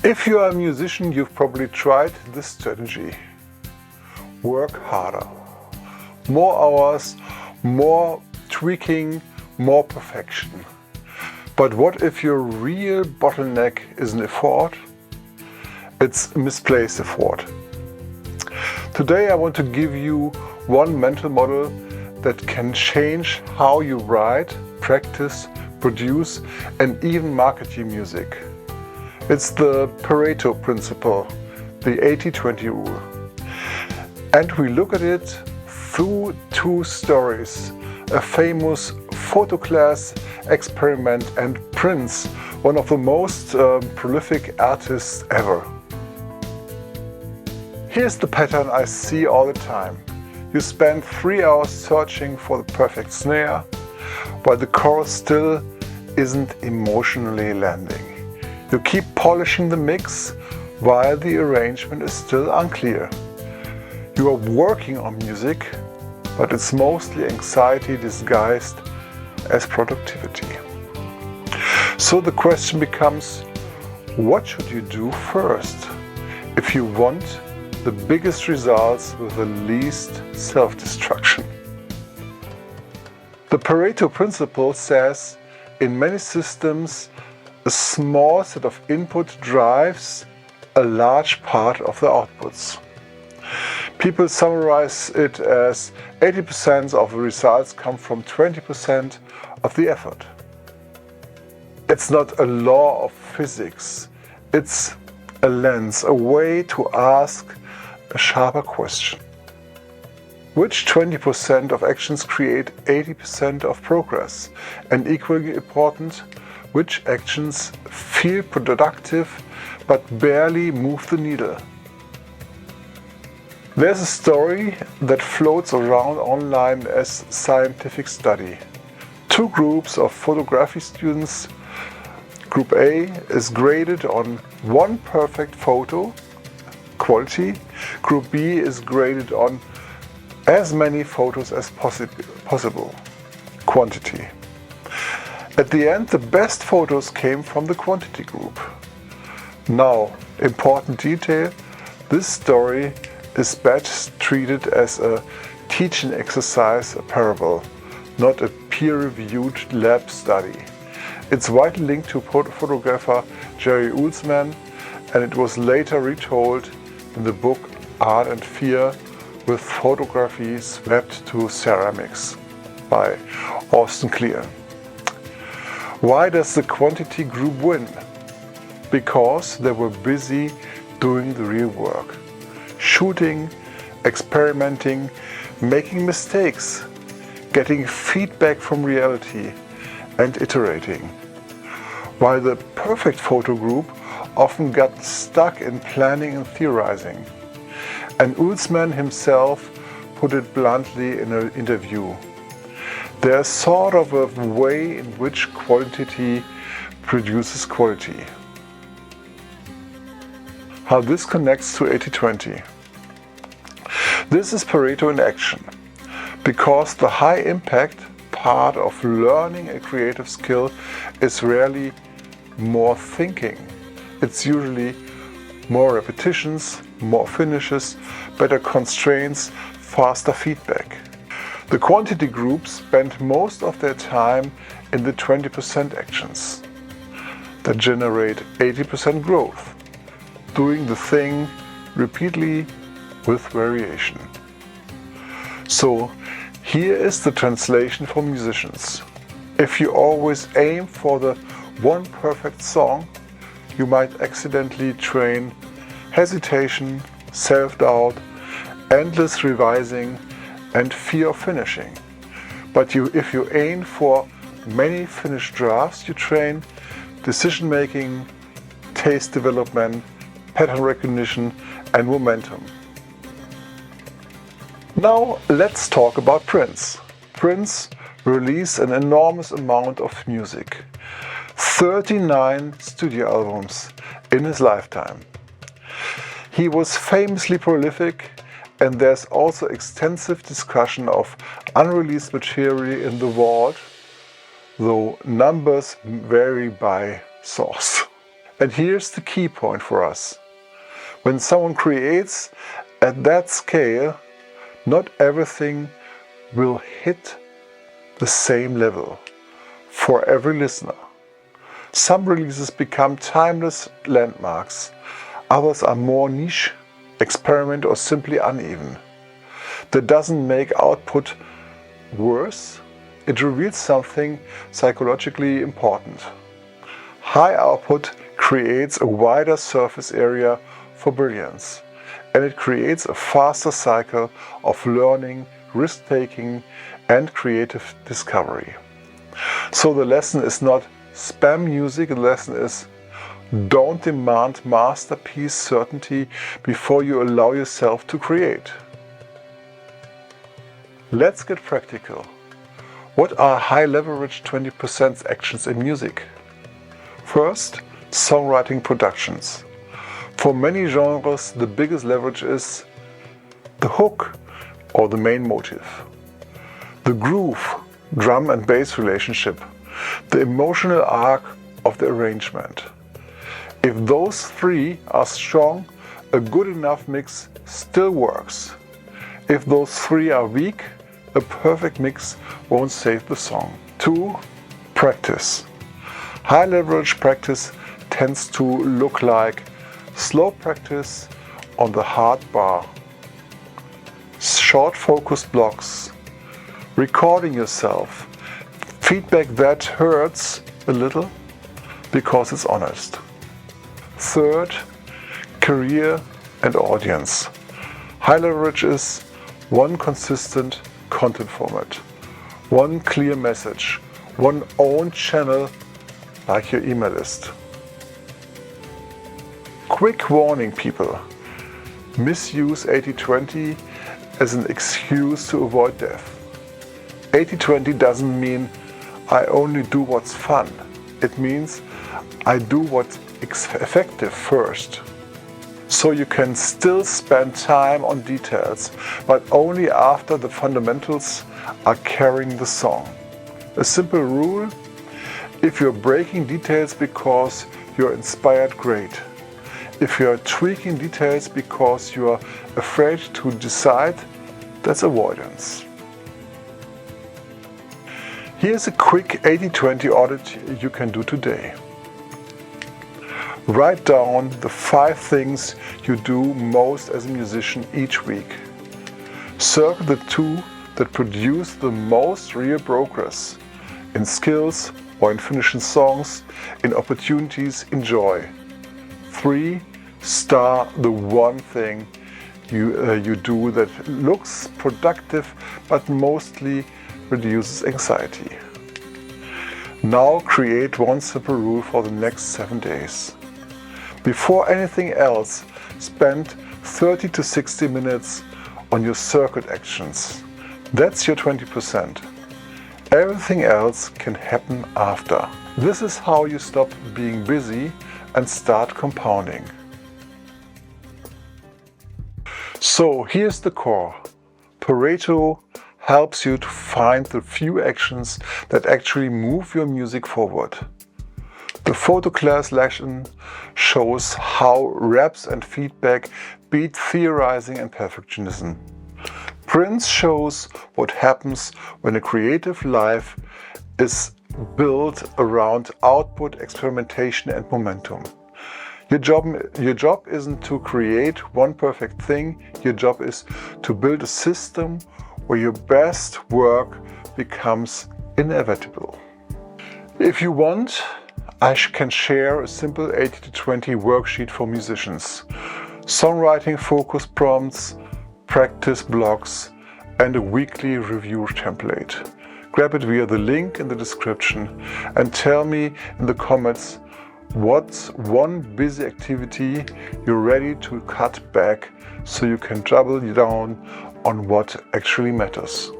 If you are a musician, you've probably tried this strategy. Work harder. More hours, more tweaking, more perfection. But what if your real bottleneck isn't effort? It's misplaced effort. Today I want to give you one mental model that can change how you write, practice, produce and even market your music. It's the Pareto Principle, the 80-20 rule. And we look at it through two stories, a famous photo class experiment and Prince, one of the most prolific artists ever. Here's the pattern I see all the time. You spend 3 hours searching for the perfect snare, while the chorus still isn't emotionally landing. You keep polishing the mix while the arrangement is still unclear. You are working on music, but it's mostly anxiety disguised as productivity. So the question becomes, what should you do first if you want the biggest results with the least self-destruction? The Pareto Principle says in many systems, a small set of input drives a large part of the outputs. People summarize it as 80% of the results come from 20% of the effort. It's not a law of physics, it's a lens, a way to ask a sharper question. Which 20% of actions create 80% of progress? And equally important, which actions feel productive but barely move the needle? There's a story that floats around online as scientific study. Two groups of photography students. Group A is graded on one perfect photo, quality. Group B is graded on as many photos as possible, quantity. At the end, the best photos came from the quantity group. Now, important detail, this story is best treated as a teaching exercise, a parable, not a peer-reviewed lab study. It's widely linked to photographer Jerry Ullsman, and it was later retold in the book Art and Fear, with photography swept to ceramics by Austin Kleer. Why does the quantity group win? Because they were busy doing the real work. Shooting, experimenting, making mistakes, getting feedback from reality and iterating. While the perfect photo group often got stuck in planning and theorizing. And Ullsman himself put it bluntly in an interview. There's sort of a way in which quantity produces quality. How this connects to 80-20. This is Pareto in action, because the high impact part of learning a creative skill is rarely more thinking. It's usually more repetitions, more finishes, better constraints, faster feedback. The quantity groups spend most of their time in the 20% actions that generate 80% growth, doing the thing repeatedly with variation. So here is the translation for musicians. If you always aim for the one perfect song, you might accidentally train hesitation, self-doubt, endless revising and fear of finishing. But if you aim for many finished drafts, you train decision-making, taste development, pattern recognition and momentum. Now let's talk about Prince. Prince released an enormous amount of music. 39 studio albums in his lifetime. He was famously prolific, and there's also extensive discussion of unreleased material in the vault, though numbers vary by source. And here's the key point for us. When someone creates at that scale, not everything will hit the same level for every listener. Some releases become timeless landmarks. Others are more niche, experiment, or simply uneven. That doesn't make output worse. It reveals something psychologically important. High output creates a wider surface area for brilliance, and it creates a faster cycle of learning, risk-taking, and creative discovery. So the lesson is not spam music, the lesson is don't demand masterpiece certainty before you allow yourself to create. Let's get practical. What are high leverage 20% actions in music? First, songwriting productions. For many genres, the biggest leverage is the hook or the main motive, the groove, drum and bass relationship, the emotional arc of the arrangement. If those three are strong, a good enough mix still works. If those three are weak, a perfect mix won't save the song. 2. Practice. High leverage practice tends to look like slow practice on the hard bar, short focused blocks, recording yourself, feedback that hurts a little because it's honest. 3rd, career and audience. High leverage is one consistent content format, one clear message, one own channel like your email list. Quick warning, people. Misuse 80-20 as an excuse to avoid death. 80-20 doesn't mean I only do what's fun. It means I do what's effective first. So you can still spend time on details, but only after the fundamentals are carrying the song. A simple rule: if you're breaking details because you're inspired, great. If you're tweaking details because you're afraid to decide, that's avoidance. Here's a quick 80-20 audit you can do today. Write down the 5 things you do most as a musician each week. Circle the 2 that produce the most real progress in skills or in finishing songs, in opportunities, in joy. 3. Star the one thing you do that looks productive but mostly reduces anxiety. Now create one simple rule for the next 7 days. Before anything else, spend 30 to 60 minutes on your circuit actions. That's your 20%. Everything else can happen after. This is how you stop being busy and start compounding. So here's the core. Pareto helps you to find the few actions that actually move your music forward. The photo class lesson shows how reps and feedback beat theorizing and perfectionism. Prince shows what happens when a creative life is built around output, experimentation and momentum. Your job isn't to create one perfect thing. Your job is to build a system where your best work becomes inevitable. If you want, I can share a simple 80-20 worksheet for musicians. Songwriting focus prompts, practice blocks, and a weekly review template. Grab it via the link in the description and tell me in the comments what's one busy activity you're ready to cut back so you can double down on what actually matters.